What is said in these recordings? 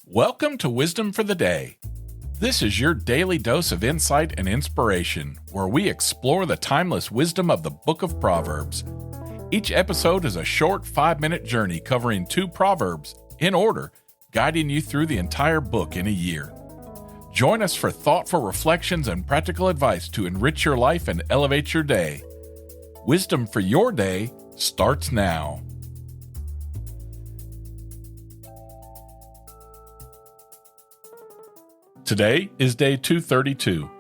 Welcome to Wisdom for the Day. This is your daily dose of insight and inspiration, where we explore the timeless wisdom of the book of Proverbs. Each episode is a short 5-minute journey covering 2 proverbs in order, guiding you through the entire book in a year. Join us for thoughtful reflections and practical advice to enrich your life and elevate your day. Wisdom for your day starts now. Today is day 232.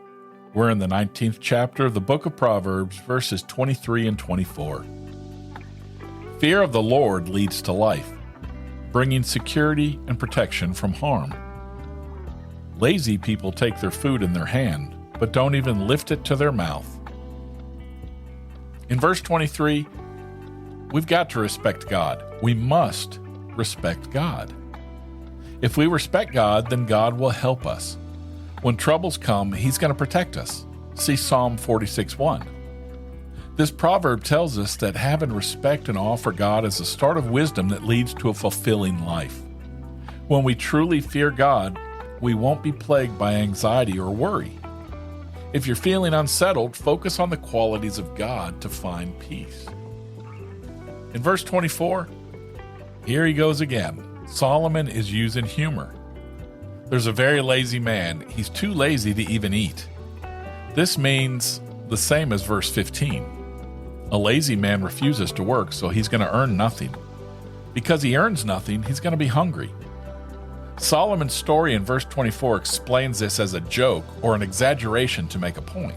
We're in the 19th chapter of the book of Proverbs, verses 23 and 24. Fear of the Lord leads to life, bringing security and protection from harm. Lazy people take their food in their hand, but don't even lift it to their mouth. In verse 23, we've got to respect God. We must respect God. If we respect God, then God will help us. When troubles come, He's going to protect us. See Psalm 46:1. This proverb tells us that having respect and awe for God is the start of wisdom that leads to a fulfilling life. When we truly fear God, we won't be plagued by anxiety or worry. If you're feeling unsettled, focus on the qualities of God to find peace. In verse 24, here he goes again. Solomon is using humor. There's a very lazy man. He's too lazy to even eat. This means the same as verse 15. A lazy man refuses to work, so he's going to earn nothing. Because he earns nothing, he's going to be hungry. Solomon's story in verse 24 explains this as a joke or an exaggeration to make a point.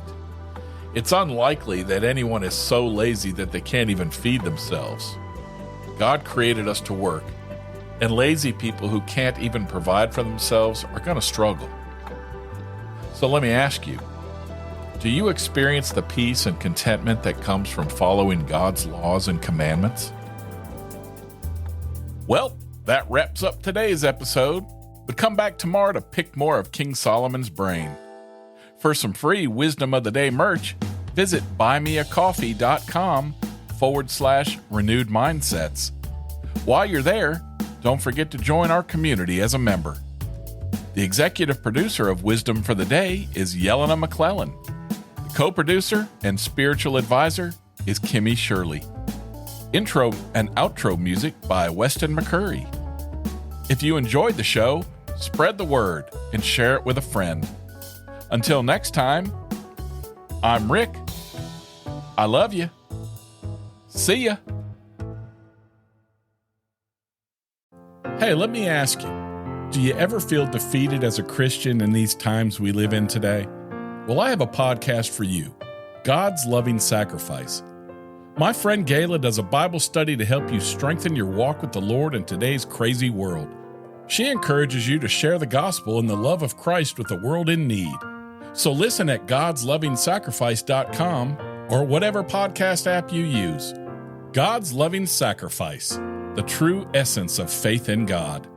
It's unlikely that anyone is so lazy that they can't even feed themselves. God created us to work, and lazy people who can't even provide for themselves are going to struggle. So let me ask you, do you experience the peace and contentment that comes from following God's laws and commandments? Well, that wraps up today's episode, but come back tomorrow to pick more of King Solomon's brain. For some free Wisdom of the Day merch, visit buymeacoffee.com/renewed mindsets. While you're there, don't forget to join our community as a member. The executive producer of Wisdom for the Day is Yelena McClellan. The co-producer and spiritual advisor is Kimmy Shirley. Intro and outro music by Weston McCurry. If you enjoyed the show, spread the word and share it with a friend. Until next time, I'm Rick. I love you. See ya. Hey, let me ask you, do you ever feel defeated as a Christian in these times we live in today? Well, I have a podcast for you, God's Loving Sacrifice. My friend Gayla does a Bible study to help you strengthen your walk with the Lord in today's crazy world. She encourages you to share the gospel and the love of Christ with the world in need. So listen at godslovingsacrifice.com or whatever podcast app you use. God's Loving Sacrifice, the true essence of faith in God.